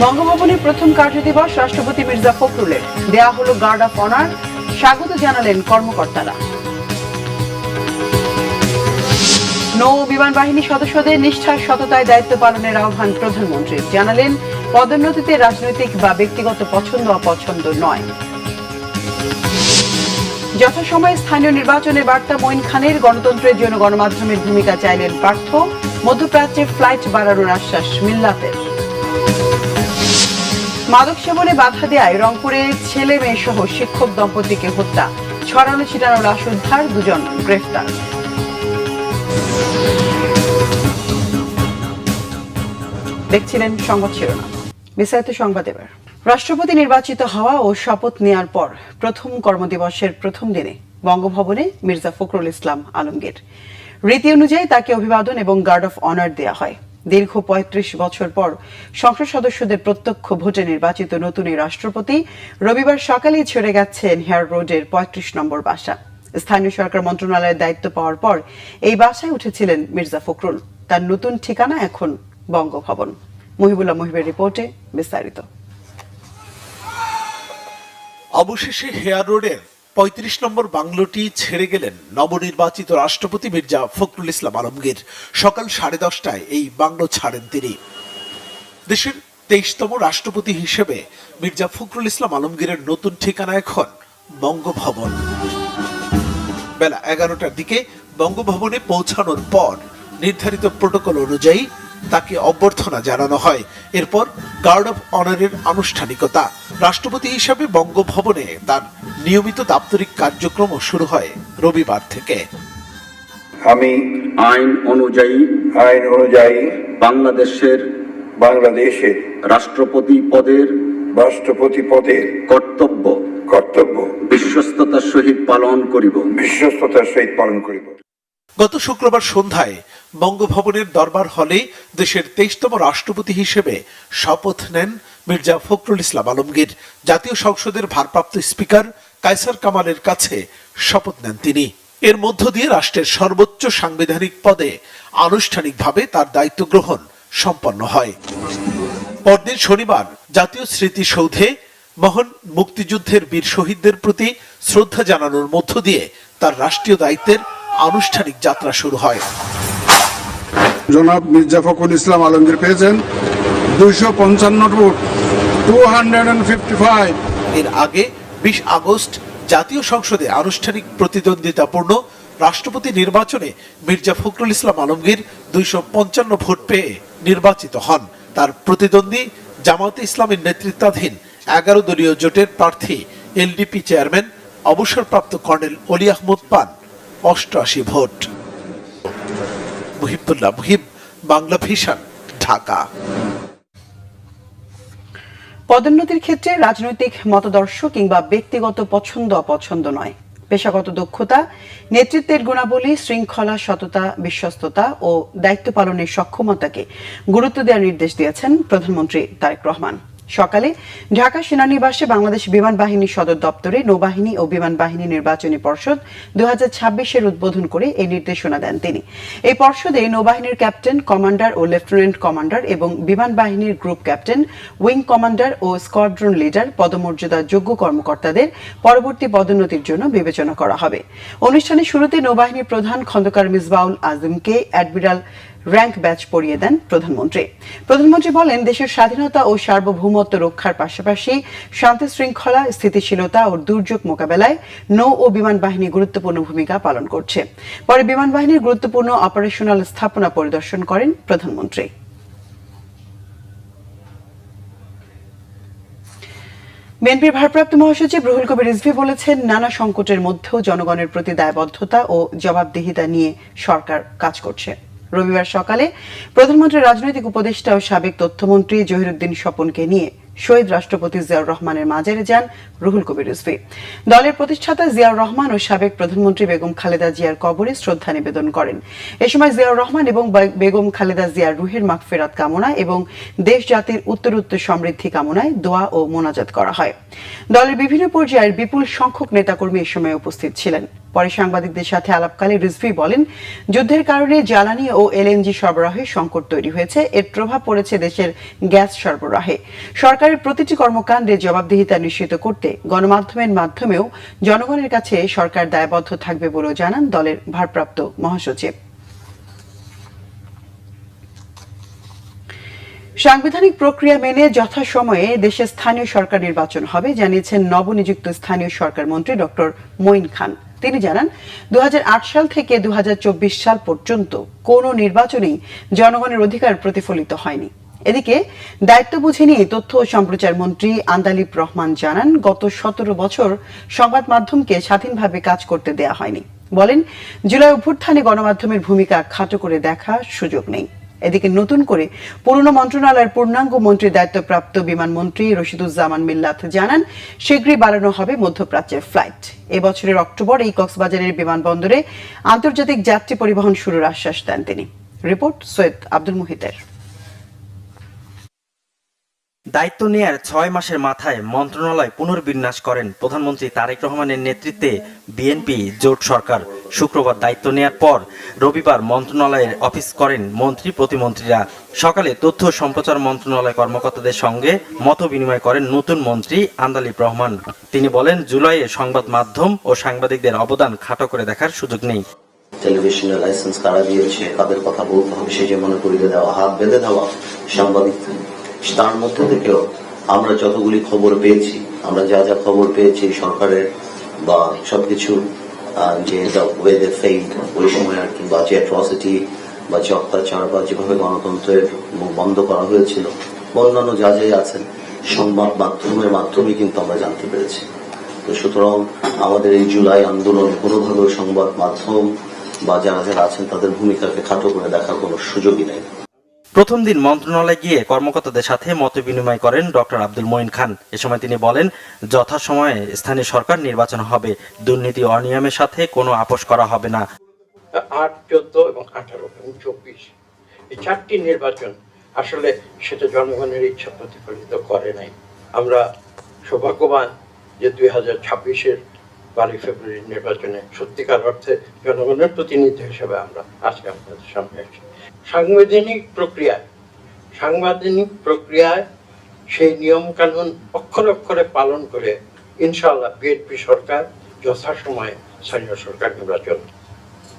বঙ্গভবনের প্রথম কার্যদিবস রাষ্ট্রপতি মির্জা ফখরুলের, দেয়া হলো গার্ড অফ অনার, স্বাগত জানালেন কর্মকর্তারা। নৌ বিমান বাহিনী সদস্যদের নিষ্ঠার সততায় দায়িত্ব পালনের আহ্বান প্রধানমন্ত্রীর, জানালেন পদোন্নতিতে রাজনৈতিক বা ব্যক্তিগত পছন্দ অপছন্দ নয়। যথাসময়ে স্থানীয় নির্বাচনের বার্তা মঈন খানের, গণতন্ত্রের জন্য গণমাধ্যমের ভূমিকা চাইলেন পার্থ। মধ্যপ্রাচ্যে ফ্লাইট বাড়ানোর আশ্বাস মিল্লাতের। মাদক সেবনে বাধা দেয়ায় রংপুরে ছেলে মেয়ে সহ শিক্ষক দম্পতিকে হত্যা, ছড়ানো ছিটানো লাশ উদ্ধার, 2 জন গ্রেফতার। দেখছিলেন সংবাদ শিরোনাম, বিস্তারিত সংবাদ এবার। রাষ্ট্রপতি নির্বাচিত হওয়া ও শপথ নেয়ার পর প্রথম কর্মদিবসের প্রথম দিনে বঙ্গভবনে মির্জা ফখরুল ইসলাম আলমগীর। রীতি অনুযায়ী তাকে অভিবাদন এবং গার্ড অফ অনার দেয়া হয়। দীর্ঘ ৩৫ বছর পর সংসদ সদস্যদের প্রত্যক্ষ ভোটে নির্বাচিত নতুন এই রাষ্ট্রপতি রবিবার সকালেই ছেড়ে গেছেন হেয়ার রোডের ৩৫ নম্বর বাসা। স্থানীয় সরকার মন্ত্রণালয়ের দায়িত্ব পাওয়ার পর এই বাসায় উঠেছিলেন মির্জা ফখরুল। তার নতুন ঠিকানা এখন বঙ্গভবন। মহিবুল্লাহ মহিবের রিপোর্টে বিস্তারিত। অবশেষে হেয়ার রোডের ৩৫ নম্বর বাংলোটি ছেড়ে গেলেন নবনির্বাচিত রাষ্ট্রপতি মির্জা ফখরুল ইসলাম আলমগীর। সকাল 10:30টায় এই বাংলো ছাড়েন তিনি। দেশের 23তম রাষ্ট্রপতি হিসেবে মির্জা ফখরুল ইসলাম আলমগীরের নতুন ঠিকানা এখন বঙ্গভবন। বেলা 11টার দিকে বঙ্গভবনে পৌঁছানোর পর নির্ধারিত প্রটোকল অনুযায়ী তাকে অভ্যর্থনা জানানো হয়। এরপর গার্ড অফ অনারের আনুষ্ঠানিকতা। রাষ্ট্রপতি হিসাবে বঙ্গভবনে তার নিয়মিত দাপ্তরিক কার্যক্রম শুরু হয় রবিবার থেকে। আমি আইন অনুযায়ী বাংলাদেশের রাষ্ট্রপতি পদের কর্তব্য বিশ্বস্ততার সহিত পালন করিব। গত শুক্রবার সন্ধ্যায় বঙ্গভবনের দরবার হলে দেশের 23তম রাষ্ট্রপতি হিসেবে শপথ নেন মির্জা ফখরুল ইসলাম আলমগীর। জাতীয় সংসদের ভারপ্রাপ্ত স্পিকার কায়সার কামালের কাছে শপথ নেন তিনি। এর মধ্য দিয়ে রাষ্ট্রের সর্বোচ্চ সাংবিধানিক পদে আনুষ্ঠানিকভাবে তার দায়িত্ব গ্রহণ সম্পন্ন হয়। পরদিন শনিবার জাতীয় স্মৃতিসৌধে মহান মুক্তিযুদ্ধের বীর শহীদদের প্রতি শ্রদ্ধা জানানোর মধ্য দিয়ে তার রাষ্ট্রীয় দায়িত্বের আনুষ্ঠানিক যাত্রা শুরু হয়। জনাব মির্জা ফখরুল ইসলাম আলমগীর পেয়েছেন 255 ভোট, 255। এর আগে 20 আগস্ট জাতীয় সংসদে আনুষ্ঠানিক প্রতিদ্বন্দ্বিতাপূর্ণ রাষ্ট্রপতি নির্বাচনে মির্জা ফখরুল ইসলাম আলমগীর 255 ভোট পেয়ে নির্বাচিত হন। তার প্রতিদ্বন্দ্বী জামায়াতে ইসলামের নেতৃত্বাধীন 11 দলীয় জোটের প্রার্থী এলডিপি চেয়ারম্যান অবসরপ্রাপ্ত কর্নেল অলি আহমদ পান 88 ভোট। মুহিবুল্লাহ মুহিব, বাংলা ভিশন, ঢাকা। পদোন্নতির ক্ষেত্রে রাজনৈতিক মতাদর্শ কিংবা ব্যক্তিগত পছন্দ অপছন্দ নয়, পেশাগত দক্ষতা, নেতৃত্বের গুণাবলী, শৃঙ্খলা, সততা, বিশ্বস্ততা ও দায়িত্ব পালনের সক্ষমতাকে গুরুত্ব দেওয়ার নির্দেশ দিয়েছেন প্রধানমন্ত্রী তারেক রহমান। সকালে ঢাকা সেনানিবাসে বাংলাদেশ বিমান বাহিনী সদর দপ্তরে নৌবাহিনী ও বিমান বাহিনী নির্বাচনী পর্ষদ 2026-এর উদ্বোধন করে এই নির্দেশনা দেন তিনি। এই পর্ষদে নৌবাহিনীর ক্যাপ্টেন, কমান্ডার ও লেফটেন্যান্ট কমান্ডার এবং বিমান বাহিনীর গ্রুপ ক্যাপ্টেন, উইং কমান্ডার ও স্কোয়াড্রন লিডার পদমর্যাদা যোগ্য কর্মকর্তাদের পরবর্তী পদোন্নতির জন্য বিবেচনা করা হবে। অনুষ্ঠানের শুরুতে নৌবাহিনীর প্রধান খন্দকার মিসবাউল আজমকে অ্যাডমিরাল র্যাঙ্ক ব্যাচ পরিয়ে দেন প্রধানমন্ত্রী। প্রধানমন্ত্রী বলেন, দেশের স্বাধীনতা ও সার্বভৌমত্ব রক্ষার পাশাপাশি শান্তি শৃঙ্খলা, স্থিতিশীলতা ও দুর্যোগ মোকাবেলায় নৌ ও বিমান বাহিনী গুরুত্বপূর্ণ ভূমিকা পালন করছে। পরে বিমান বাহিনীর গুরুত্বপূর্ণ অপারেশনাল স্থাপনা পরিদর্শন করেন প্রধানমন্ত্রী। বিএনপির ভারপ্রাপ্ত মহাসচিব রুহুল কবির রিজভী বলেছেন, নানা সংকটের মধ্যেও জনগণের প্রতি দায়বদ্ধতা ও জবাবদিহিতা নিয়ে সরকার কাজ করছে। রবিবার সকালে প্রধানমন্ত্রীর রাজনৈতিক উপদেষ্টা ও সাবেক তথ্যমন্ত্রী জহিরুদ্দিন স্বপনকে নিয়ে শহীদ রাষ্ট্রপতি জিয়াউর রহমানের মাজারে যান রুহুল কবির রিজভী। দলের প্রতিষ্ঠাতা জিয়াউর রহমান ও সাবেক প্রধানমন্ত্রী বেগম খালেদা জিয়ার কবরে শ্রদ্ধা নিবেদন করেন। এ সময় জিয়াউর রহমান এবং বেগম খালেদা জিয়ার রুহের মাগফিরাত কামনা এবং দেশ জাতির উত্তরোত্তর সমৃদ্ধি কামনায় দোয়া ও মোনাজাত করা হয়। দলের বিভিন্ন পর্যায়ের বিপুল সংখ্যক নেতাকর্মী এ সময় উপস্থিত ছিলেন। পরে সাংবাদিকদের সাথে আলাপকালে রিজভী বলেন, যুদ্ধের কারণে জ্বালানি ও এলএনজি সরবরাহে সংকট তৈরি হয়েছে। এর প্রভাব পড়েছে দেশের গ্যাস সরবরাহে। সরকারের প্রতিটি কর্মকাণ্ডে জবাবদিহিতা নিশ্চিত করতে গণমাধ্যমের মাধ্যমেও জনগণের কাছে সরকার দায়বদ্ধ থাকবে বলেও জানান দলের ভারপ্রাপ্ত মহাসচিব। সাংবিধানিক প্রক্রিয়া মেনে যথাসময়ে দেশে স্থানীয় সরকার নির্বাচন হবে জানিয়েছেন নবনিযুক্ত স্থানীয় সরকার মন্ত্রী ডক্টর মঈন খান। তিনি জানান, 2008 সাল থেকে 2024 সাল পর্যন্ত কোনো নির্বাচনেই জনগণের অধিকার প্রতিফলিত হয়নি। এদিকে দায়িত্ব বুঝে নিয়ে তথ্য ও সম্প্রচার মন্ত্রী আন্দালিব রহমান জানান, গত 17 বছর সংবাদ মাধ্যমকে স্বাধীনভাবে কাজ করতে দেয়া হয়নি। বলেন, জুলাই অভ্যুত্থানে গণমাধ্যমের ভূমিকা খাটো করে দেখার সুযোগ নেই। এদিকে নতুন করে পুরনো মন্ত্রণালয়ের পূর্ণাঙ্গ মন্ত্রীর দায়িত্বপ্রাপ্ত বিমানমন্ত্রী রশিদুজ্জামান মিল্লাত জানান, শীঘ্রই বাড়ানো হবে মধ্যপ্রাচ্যের ফ্লাইট। এবছরের অক্টোবরেই কক্সবাজারের বিমানবন্দরে আন্তর্জাতিক যাত্রী পরিবহন শুরুর আশ্বাস দেন তিনি। রিপোর্ট সৈয়দ আব্দুল মুহিতের। দায়িত্ব নেয়ার 6 মাসের মাথায় মন্ত্রণালয় পুনর্বিন্যাস করেন প্রধানমন্ত্রী তারেক রহমানের নেতৃত্বে বিএনপি জোট সরকার। শুক্রবার দায়িত্ব নেয়ার পর রবিবার মন্ত্রণালয়ের অফিস করেন মন্ত্রী প্রতিমন্ত্রীরা। সকালে তথ্য ও সম্প্রচার মন্ত্রণালয় কর্মকর্তাদের সঙ্গে মত বিনিময় করেন নতুন মন্ত্রী আন্দালিব রহমান। তিনি বলেন, জুলাইয়ে সংবাদ মাধ্যম ও সাংবাদিকদের অবদান খাটো করে দেখার সুযোগ নেই। টেলিভিশনের লাইসেন্স কারা দিয়েছে, কাদের কথা বলতে হবে সে যে মনে করিয়ে দেওয়া, হাত বেঁধে দেওয়া সাংবাদিক। তার মধ্যে থেকেও আমরা যতগুলি খবর পেয়েছি, আমরা যা যা খবর পেয়েছি সরকারের বা সবকিছু যে ওয়ে দে ফেইল্ড ওই সময় আর কি, বা যে অ্যাট্রসিটি বা যে অত্যাচার বা যেভাবে গণতন্ত্রের মুখ বন্ধ করা হয়েছিল, অন্যান্য যা যাই আছেন সংবাদ মাধ্যমের মাধ্যমে কিন্তু আমরা জানতে পেরেছি। তো সুতরাং আমাদের এই জুলাই আন্দোলনে কোনোভাবে সংবাদ মাধ্যম বা যারা যারা আছেন তাদের ভূমিকাকে খাটো করে দেখার কোনো সুযোগই নেই। প্রথম দিন মন্ত্রণালয়ে গিয়ে কর্মকর্তাদের সাথে মত বিনিময় করেন ডক্টর আব্দুল মঈন খান। এ সময় তিনি বলেন, যথাসময়ে স্থানীয় সরকার নির্বাচন হবে, দুর্নীতি অনিয়মের সাথে কোনো আপোষ করা হবে না। 8, 14 এবং 18 এবং 24 এই 4টি নির্বাচন আসলে সেটা জনগণের ইচ্ছা প্রতিফলিত করে নাই। আমরা সৌভাগ্যবান যে 2026-এর 12 ফেব্রুয়ারি নির্বাচনে সত্যিকার অর্থে জনগণের প্রতিনিধি হিসেবে আমরা আজকে আপনাদের সামনে আছি। সাংবিধানিক প্রক্রিয়ায় সেই নিয়ম কানুন অক্ষরে অক্ষরে পালন করে ইনশাআল্লাহ বিএনপি সরকার যথাসময়ে স্থানীয় সরকার নির্বাচন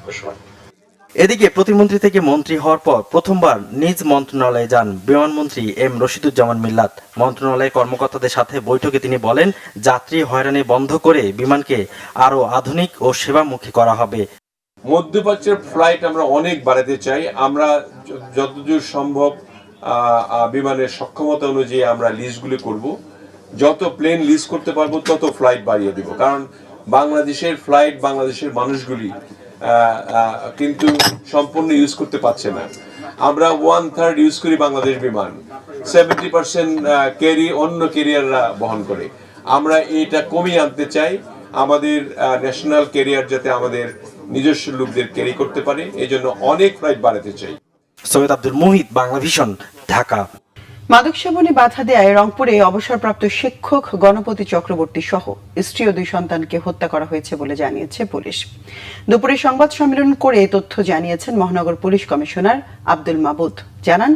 ঘোষণা। এদিকে প্রতিমন্ত্রী থেকে মন্ত্রী হওয়ার পর প্রথমবার নিজ মন্ত্রণালয়ে যান বিমানমন্ত্রী এম রশিদুজ্জামান মিল্লাত। মন্ত্রণালয়ের কর্মকর্তাদের সাথে বৈঠকে তিনি বলেন, যাত্রী হয়রানি বন্ধ করে বিমানকে আরো আধুনিক ও সেবামুখী করা হবে। মধ্যপ্রাচ্যের ফ্লাইট আমরা অনেক বাড়াতে চাই। আমরা যতদূর সম্ভব বিমানের সক্ষমতা অনুযায়ী আমরা লিজগুলি করব। যত প্লেন লিজ করতে পারবো তত ফ্লাইট বাড়িয়ে দিব, কারণ বাংলাদেশের ফ্লাইট বাংলাদেশের মানুষগুলি কিন্তু সম্পূর্ণ ইউজ করতে পারছে না। আমরা 1/3 ইউজ করি বাংলাদেশ বিমান, 70% ক্যারি অন্য ক্যারিয়াররা বহন করে। আমরা এটা কমিয়ে আনতে চাই, আমাদের ন্যাশনাল ক্যারিয়ার যাতে আমাদের নিজস্ব লোকদের ক্যারি করতে পারে, এই জন্য অনেক ফ্লাইট বাড়াতে চাই। সৈয়দ আব্দুল মুহিত, বাংলাভিশন, ঢাকা। মাদক সেবনে বাধা দেয় রংপুরে অবসরপ্রাপ্ত শিক্ষক গণপতি চক্রবর্তী সহ স্ত্রী ও 2 সন্তানকে হত্যা করা হয়েছে বলে জানিয়েছে পুলিশ। দুপুরে সংবাদ সম্মেলন করে তথ্য জানিয়েছেন মহানগর পুলিশ কমিশনার আব্দুল মাবুদ। জানান,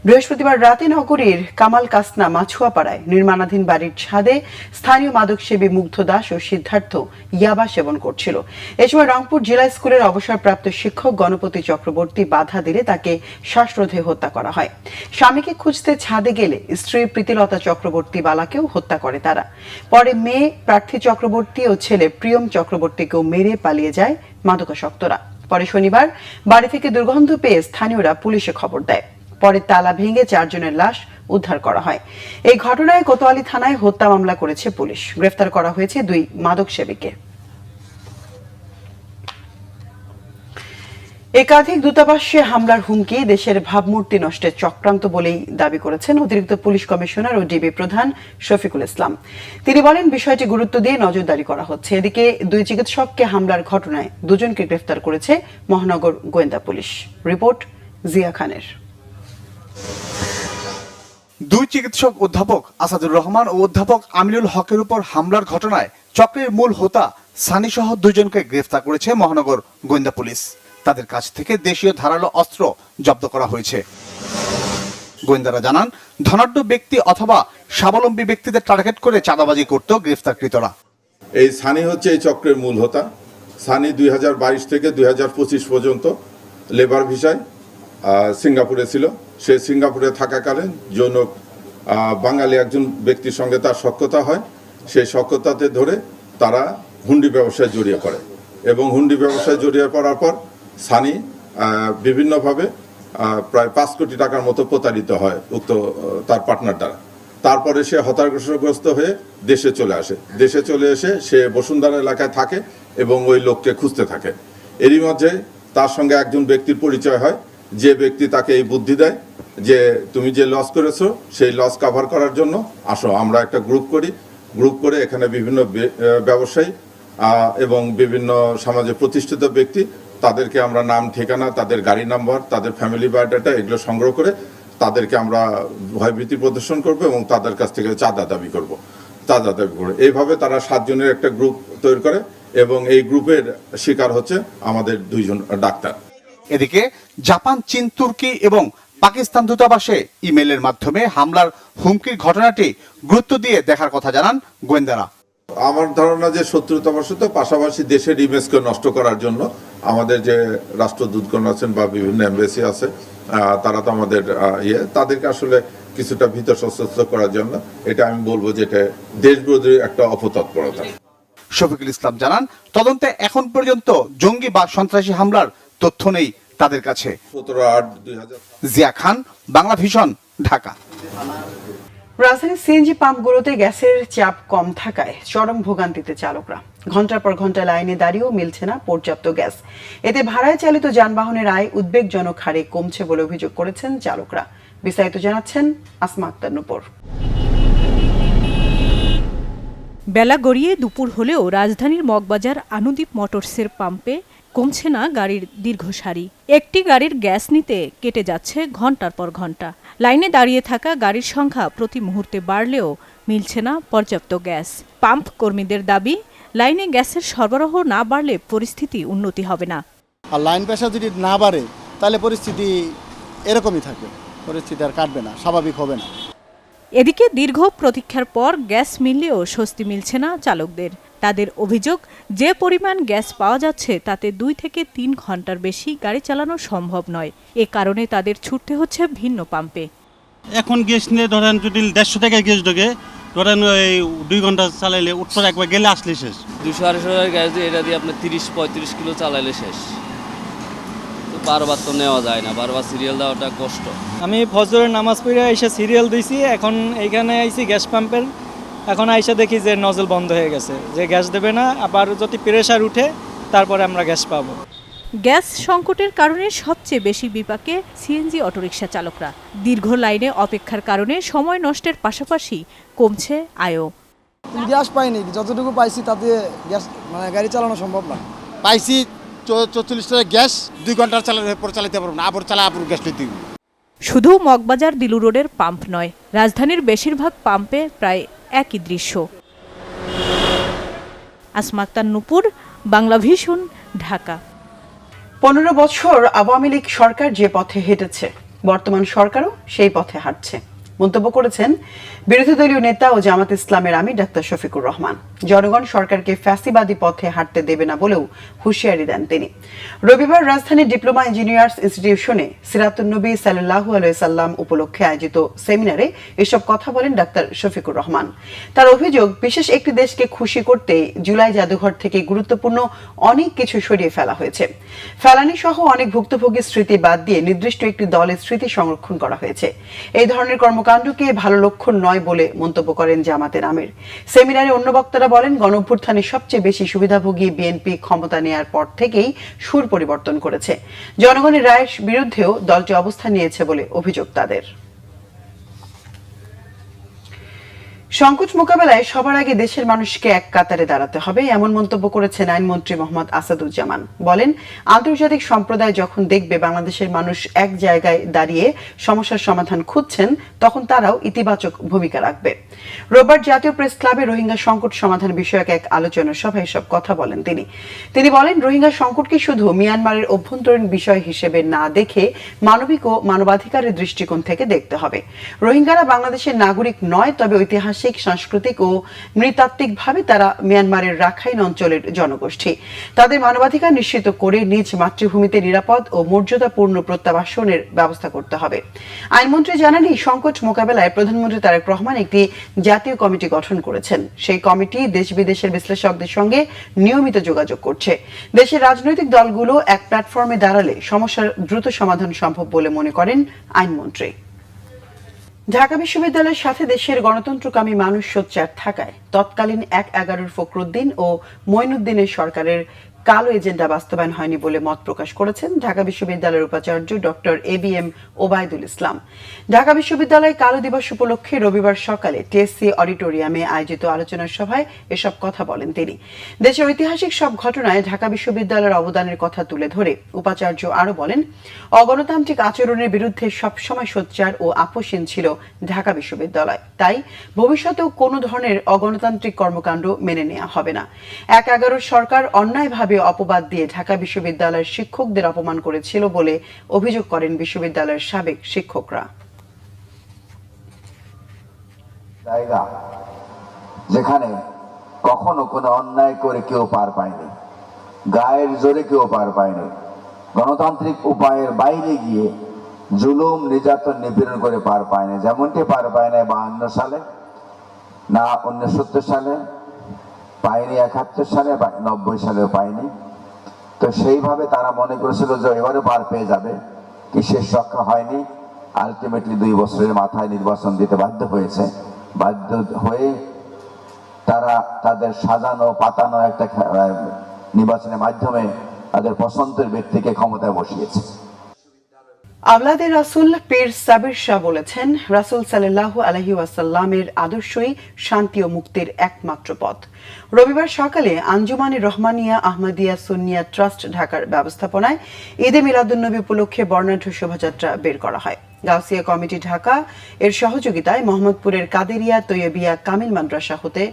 বৃহস্পতিবার রাতে নগরীর কামাল কাসনা মাছুয়াপাড়ায় নির্মাণাধীন বাড়ির ছাদে স্থানীয় মাদকসেবী মুগ্ধ দাস ও সিদ্ধার্থ ইয়াবা সেবন করছিল। এ সময় রংপুর জেলা স্কুলের অবসরপ্রাপ্ত শিক্ষক গণপতি চক্রবর্তী বাধা দিলে তাকে শ্বাসরোধে হত্যা করা হয়। স্বামীকে খুঁজতে ছাদে গেলে স্ত্রী প্রীতিলতা চক্রবর্তী বালাকেও হত্যা করে তারা। পরে মেয়ে প্রার্থী চক্রবর্তী ও ছেলে প্রিয়ম চক্রবর্তীকেও মেরে পালিয়ে যায় মাদকাসক্তরা। পরে শনিবার বাড়ি থেকে দুর্গন্ধ পেয়ে স্থানীয়রা পুলিশে খবর দেয়। পরে তালা ভেঙে 4 জনের লাশ উদ্ধার করা হয়। এই ঘটনায় কোতোয়ালি থানায় হত্যা মামলা করেছে পুলিশ। গ্রেফতার করা হয়েছে 2 মাদক সেবীকে। একাধিক দূতাবাসে হামলার হুমকি দেশের ভাবমূর্তি নষ্টের চক্রান্ত বলেই দাবি করেছেন অতিরিক্ত পুলিশ কমিশনার ও ডিবি প্রধান শফিকুল ইসলাম। তিনি বলেন, বিষয়টি গুরুত্ব দিয়ে নজরদারি করা হচ্ছে। এদিকে 2 চিকিৎসককে হামলার ঘটনায় 2 জনকে গ্রেফতার করেছে মহানগর গোয়েন্দা পুলিশ। রিপোর্ট জিয়া খানের। 2 চিকিৎসক অধ্যাপক আসাদুর রহমান ও অধ্যাপক আমিনুল হকের উপর হামলার ঘটনায় চক্রের মূল হোতা সানি সহ দুজনকে গ্রেফতার করেছে মহানগর গোয়েন্দা পুলিশ। তাদের কাছ থেকে দেশীয় ধারালো অস্ত্র জব্দ করা হয়েছে। গোয়েন্দারা জানান, ধনাঢ্য ব্যক্তি অথবা স্বাবলম্বী ব্যক্তিদের টার্গেট করে চাঁদাবাজি করত গ্রেফতারকৃতরা। এই সানি হচ্ছে এই চক্রের মূল হোতা। সানি 2022 থেকে 2025 পর্যন্ত লেবার ভিসায় সিঙ্গাপুরে ছিল। সে সিঙ্গাপুরে থাকাকালীন জনক বাঙালি একজন ব্যক্তির সঙ্গে তার সখ্যতা হয়। সেই সখ্যতাতে ধরে তারা হুন্ডি ব্যবসায় জড়িয়ে পড়ে এবং হুন্ডি ব্যবসায় জড়িয়ে পড়ার পর সানি বিভিন্নভাবে প্রায় 5 কোটি টাকার মতো প্রতারিত হয় উক্ত তার পার্টনার দ্বারা। তারপরে সে হতাশাগ্রস্ত হয়ে দেশে চলে আসে। দেশে চলে এসে সে বসুন্ধরা এলাকায় থাকে এবং ওই লোককে খুঁজতে থাকে। এরই মধ্যে তার সঙ্গে একজন ব্যক্তির পরিচয় হয়, যে ব্যক্তি তাকে এই বুদ্ধি দেয় যে তুমি যে লস করেছো সেই লস কভার করার জন্য আসো, আমরা একটা গ্রুপ করি। গ্রুপ করে এখানে বিভিন্ন ব্যবসায়ী এবং বিভিন্ন সমাজে প্রতিষ্ঠিত ব্যক্তি, তাদেরকে আমরা নাম, ঠিকানা, তাদের গাড়ি নাম্বার, তাদের ফ্যামিলি বায়োডাটা এগুলো সংগ্রহ করে তাদেরকে আমরা ভয়ভীতি প্রদর্শন করব এবং তাদের কাছ থেকে চাঁদা দাবি করব। এইভাবে তারা 7 জনের একটা গ্রুপ তৈরি করে এবং এই গ্রুপের শিকার হচ্ছে আমাদের 2 জন ডাক্তার। এদিকে জাপান, চীন, তুর্কি এবং পাকিস্তান দূতাবাসে ইমেইলের মাধ্যমে হামলার হুমকির ঘটনাটি গুরুত্ব দিয়ে দেখার কথা জানান গোয়েন্দারা। আমার ধারণা যে শত্রুতাবশত পাশাপাশি দেশের ইমেজকে নষ্ট করার জন্য আমাদের যে রাষ্ট্রদূতগণ আছেন বা বিভিন্ন এমবেসি আছে, তারা তো আমাদের তাদেরকে আসলে কিছুটা ভীত সশস্ত্র করার জন্য, এটা আমি বলবো যে এটা দেশবিরোধী একটা অপতৎপরতা। শফিকুল ইসলাম জানান, তদন্তে এখন পর্যন্ত জঙ্গি বা সন্ত্রাসী হামলার তথ্য নেই তাদের কাছে। 17/8/2000। জিয়া খান, বাংলা ভিশন, ঢাকা। রাজধানীর সিএনজি পাম্পগুলোতে গ্যাসের চাপ কম থাকায় চরম ভোগান্তিতে চালকরা। ঘন্টার পর ঘন্টা লাইনে দাঁড়িয়েও মিলছে না পর্যাপ্ত গ্যাস। এতে ভাড়ায় চালিত যানবাহনের আয় উদ্বেগজনক হারে কমছে বলে অভিযোগ করেছেন চালকরা। বিস্তারিত জানাচ্ছেন আসমা আক্তার নূপুর। বেলা গড়িয়ে দুপুর হলেও রাজধানীর মগবাজার আনুদ্বীপ মোটরসের পাম্পে কমছে না গাড়ির দীর্ঘ সারি। একটি গাড়ির গ্যাস নিতে কেটে যাচ্ছে ঘন্টার পর ঘন্টা। লাইনে দাঁড়িয়ে থাকা গাড়ির সংখ্যা প্রতি মুহূর্তে বাড়লেও মিলছে না পর্যাপ্ত গ্যাস। পাম্প কর্মীদের দাবি, লাইনে গ্যাসের সরবরাহ না বাড়লে পরিস্থিতি উন্নতি হবে না। আর লাইন প্রেসার যদি না বাড়ে তাহলে পরিস্থিতি এরকমই থাকবে, পরিস্থিতি আর কাটবে না, স্বাভাবিক হবে না। এদিকে দীর্ঘ প্রতীক্ষার পর গ্যাস মিললেও স্বস্তি মিলছে না চালকদের। তাদের অভিযোগ, যে পরিমাণ গ্যাস পাওয়া যাচ্ছে তাতে 2 থেকে 3 ঘন্টার বেশি গাড়ি চালানো সম্ভব নয়। এ কারণে তাদের ছুটতে হচ্ছে ভিন্ন পাম্পে। এখন গ্যাস নিয়ে ধরেন যদি 150 টাকায় গ্যাস ঢোকে, ধরেন ওই 2 ঘন্টা চালাইলে উত্তর একবার গেলে আসলে শেষ। 200-250 টাকার গ্যাস দিয়ে এটা দিয়ে আপনার 30-35 কিলো চালাইলে শেষ। তো বারবার তো নেওয়া যায় না, বারবার সিরিয়াল দেওয়াটা কষ্ট। আমি ফজরের নামাজ পড়ে এসে সিরিয়াল দিয়েছি, এখন এইখানে আইছি গ্যাস পাম্পের। এখন আইসা দেখি যে নজল বন্ধ হয়ে গেছে, যে গ্যাস দেবে না। আবার যদি প্রেসার উঠে তারপরে আমরা গ্যাস পাবো। গ্যাস সংকটের কারণে সবচেয়ে বেশি বিপাকে সিএনজি অটোরিকশা চালকরা। দীর্ঘ লাইনে অপেক্ষার কারণে সময় নষ্টের পাশাপাশি কমছে আয়ও। গ্যাস পাইনি, যতটুকু পাইছি তাতে গ্যাস গাড়ি চালানো সম্ভব না। পাইছি 44 টাকা গ্যাস, 2 ঘন্টা চালাতে পারবো না, আবার গ্যাস নিতে। শুধু মগবাজার দিলু রোডের পাম্প নয়, রাজধানীর বেশিরভাগ পাম্পে প্রায় একই দৃশ্য। আসমা আক্তার নূপুর, বাংলা ভিশন, ঢাকা। 15 বছর আওয়ামী লীগ সরকার যে পথে হেঁটেছে, বর্তমান সরকারও সেই পথে হাঁটছে মন্তব্য করেছেন বিরোধী দলীয় নেতা ও জামাত ইসলামের আমির ডাক্তার শফিকুর রহমান। জনগণ সরকারকে ফ্যাসিবাদী পথে হাঁটতে দেবে না বলেও হুঁশিয়ারি দেন তিনি। রবিবার রাজধানীর ডিপ্লোমা ইঞ্জিনিয়ার্স ইনস্টিটিউশনে সিরাতুন নবী সাল্লাল্লাহু আলাইহি সাল্লাম উপলক্ষে আয়োজিত সেমিনারে এসব কথা বলেন ডাক্তার শফিকুর রহমান। তার অভিযোগ, বিশেষ একটি দেশকে খুশি করতে জুলাই জাদুঘর থেকে গুরুত্বপূর্ণ অনেক কিছু সরিয়ে ফেলা হয়েছে। ফেলানি সহ অনেক ভুক্তভোগী স্মৃতি বাদ দিয়ে নির্দিষ্ট একটি দলের স্মৃতি সংরক্ষণ করা হয়েছে। এই ধরনের কর্মকাণ্ডকে ভালো লক্ষণ নয় বলে মন্তব্য করেন জামাতের আমির। সেমিনারে অন্য বক্তারা বলেন, গণঅভ্যুত্থানে সবচেয়ে বেশি সুবিধাভোগী বিএনপি ক্ষমতা নেয়ার পর থেকেই সুর পরিবর্তন করেছে। জনগণের রায়ের বিরুদ্ধেও দলটি অবস্থান নিয়েছে বলে অভিযোগ তাদের। সংকট মোকাবেলায় সবার আগে দেশের মানুষকে এক কাতারে দাঁড়াতে হবে, এমন মন্তব্য করেছেন আইনমন্ত্রী মোহাম্মদ আসাদুজ্জামান। বলেন, আন্তর্জাতিক সম্প্রদায় যখন দেখবে বাংলাদেশের মানুষ এক জায়গায় দাঁড়িয়ে সমস্যার সমাধান খুঁজছেন, তখন তারাও ইতিবাচক ভূমিকা রাখবে। রোববার জাতীয় প্রেস ক্লাবে রোহিঙ্গা সংকট সমাধান বিষয়ক এক আলোচনা সভায় এসব কথা বলেন তিনি বলেন, রোহিঙ্গা সংকটকে শুধু মিয়ানমারের অভ্যন্তরীণ বিষয় হিসেবে না দেখে মানবিক ও মানবাধিকারের দৃষ্টিকোণ থেকে দেখতে হবে। রোহিঙ্গারা বাংলাদেশের নাগরিক নয়, তবে ঐতিহাসিক, সাংস্কৃতিক ও নৃতাত্ত্বিকভাবে তারা মিয়ানমারের রাখাইন অঞ্চলের জনগোষ্ঠী। তাদের মানবাধিকার নিশ্চিত করে নিজ মাতৃভূমিতে নিরাপদ ও মর্যাদাপূর্ণ প্রত্যাবাসনের ব্যবস্থা করতে হবে। আইনমন্ত্রী জানান, এই সংকট মোকাবেলায় প্রধানমন্ত্রী তারেক রহমান একটি জাতীয় কমিটি গঠন করেছেন। সেই কমিটি দেশ বিদেশের বিশ্লেষকদের সঙ্গে নিয়মিত যোগাযোগ করছে। দেশের রাজনৈতিক দলগুলো এক প্ল্যাটফর্মে দাঁড়ালে সমস্যার দ্রুত সমাধান সম্ভব বলে মনে করেন আইনমন্ত্রী। ঢাকা বিশ্ববিদ্যালয়ের সাথে দেশের গণতন্ত্রকামী মানুষ সোচ্চার থাকায় তৎকালীন ১/১১ ফখরুদ্দিন ও মঈনুদ্দিনের সরকারের কালো এজেন্ডা বাস্তবায়ন হয়নি বলে মত প্রকাশ করেছেন ঢাকা বিশ্ববিদ্যালয়ের উপাচার্য ডক্টর ABM ওবায়দুল ইসলাম। ঢাকা বিশ্ববিদ্যালয় কালো দিবস উপলক্ষে রবিবার সকালে টিএসসি অডিটোরিয়ামে আয়োজিত আলোচনা সভায় এসব কথা বলেন তিনি। দেশের ঐতিহাসিক সব ঘটনায় ঢাকা বিশ্ববিদ্যালয়ের অবদানের কথা তুলে ধরে উপাচার্য আরো বলেন, অগণতান্ত্রিক আচরণের বিরুদ্ধে সবসময় সোচ্চার ও আপোষহীন ছিল ঢাকা বিশ্ববিদ্যালয়। তাই ভবিষ্যতেও কোনো ধরনের অগণতান্ত্রিক কর্মকাণ্ড মেনে নেওয়া হবে না। ১/১১ সরকার অন্যায়ভাবে অপবাদ দিয়ে ঢাকা বিশ্ববিদ্যালয়ের শিক্ষকদের অপমান করেছিল বলে অভিযোগ করেন বিশ্ববিদ্যালয়ের সাবেক শিক্ষকরা। জায়গা যেখানে কখনো কোনো অন্যায় করে কেউ পার পায়নি, গায়ের জোরে কেউ পার পায়নি, গণতান্ত্রিক উপায়ের বাইরে গিয়ে জুলুম, নির্যাতন, নিপীড়ন করে পার পায়নি। যেমনটি পার পায় না 52 সালে, না 69 সালে পায়নি, 71 সালে, 90 সালেও পায়নি। তো সেইভাবে তারা মনে করেছিল যে এবারে পার পেয়ে যাবে, কি শেষ রক্ষা হয়নি। আলটিমেটলি 2 বছরের মাথায় নির্বাচন দিতে বাধ্য হয়েছে। বাধ্য হয়ে তারা তাদের সাজানো পাতানো একটা নির্বাচনের মাধ্যমে তাদের পছন্দের ব্যক্তিকে ক্ষমতায় বসিয়েছে। আওলাদে রাসূল পীর সাবির শাহ বলেছেন, রাসূল সাল্লাল্লাহু আলাইহি ওয়াসাল্লামের আদর্শই শান্তি ও মুক্তির একমাত্র পথ। রবিবার সকালে আঞ্জুমানে রহমানিয়া আহমদিয়া সুন্নিয়া ট্রাস্ট ঢাকার ব্যবস্থাপনায় ঈদে মিলাদুন্নবী উপলক্ষে বর্ণাঢ্য শোভাযাত্রা বের করা হয়। গাউসিয়া কমিটি ঢাকা এর সহযোগিতায় মোহাম্মদপুরের কাদেরিয়া তৈয়বিয়া কামিল মাদ্রাসা হতে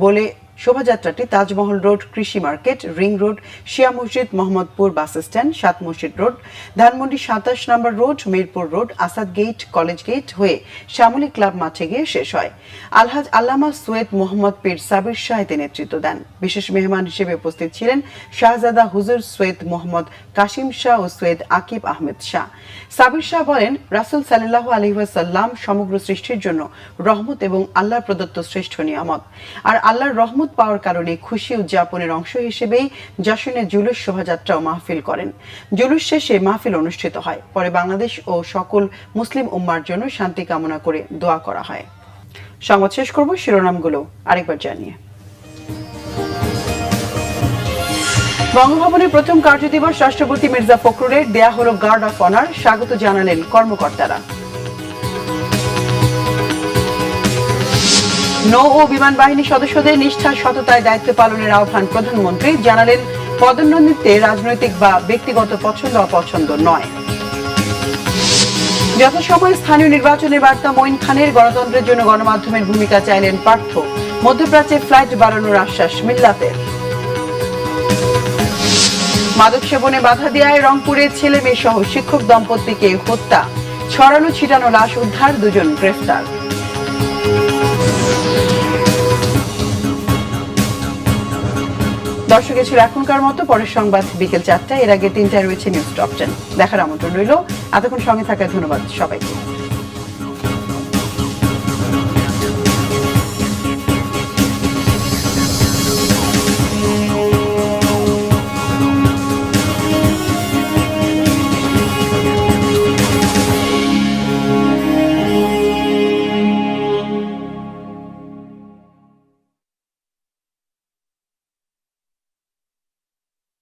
বলে শোভাযাত্রাটি Taj Mahal road, Krishi market, ring road, Shia Masjid, Mohammadpur bus stand, ৭ Masjid road, Dhanmondi ২৭ number road, Mirpur road, Asad gate, college gate হয়ে শ্যামলী ক্লাব মাঠে গিয়ে শেষ হয়। আলহাজ আল্লামা সৈয়দ মোহাম্মদ পীর সাবির শাহ এতে নেতৃত্ব দেন। বিশেষ মেহমান হিসেবে উপস্থিত ছিলেন শাহজাদা হুজুর সৈয়দ মোহাম্মদ কাসিম শাহ ও সৈয়দ আকিব আহমেদ শাহ। সাবির শাহ বলেন, রাসূল সাল্লাল্লাহু আলাইহি ওয়াসাল্লাম সমগ্র সৃষ্টির জন্য রহমত এবং আল্লাহ প্রদত্ত শ্রেষ্ঠ নিয়ামত। আর আল্লাহর রহমত পাওয়ার কারণে খুশি উদযাপনের অংশ হিসেবেই যশনে জুলুস শোভাযাত্রা ও মাহফিল করেন। জুলুস শেষে মাহফিল অনুষ্ঠিত হয়। পরে বাংলাদেশ ও সকল মুসলিম উম্মার জন্য শান্তি কামনা করে দোয়া করা হয়। সংবাদ শেষ করব শিরোনামগুলো আরেকবার জানিয়ে। বঙ্গভবনের প্রথম কার্যদিবস রাষ্ট্রপতি মির্জা ফখরুলের দেয়া হলো গার্ড অফ অনার, স্বাগত জানালেন কর্মকর্তারা। নৌ ও বিমান বাহিনী সদস্যদের নিষ্ঠার সততায় দায়িত্ব পালনের আহ্বান প্রধানমন্ত্রী, জানালেন পদোন্নতিতে রাজনৈতিক বা ব্যক্তিগত পছন্দ অপছন্দ নয়। যথাসময়ে স্থানীয় নির্বাচনের বার্তা মঈন খানের, গণতন্ত্রের জন্য গণমাধ্যমের ভূমিকা চাইলেন পার্থ। মধ্যপ্রাচ্যে ফ্লাইট বাড়ানোর আশ্বাস মিল্লাতের। মাদক সেবনে বাধা দেওয়ায় রংপুরে ছেলে মেয়ে সহ শিক্ষক দম্পতিকে হত্যা, ছড়ানো ছিটানো লাশ উদ্ধার, 2 জন গ্রেফতার। দর্শক, ছিল এখনকার মতো। পরের সংবাদ বিকেল 4টায়, এর আগে 3টায় রয়েছে নিউজ টপ 10 দেখার আমন্ত্রণ রইল। এতক্ষণ সঙ্গে থাকার ধন্যবাদ সবাইকে।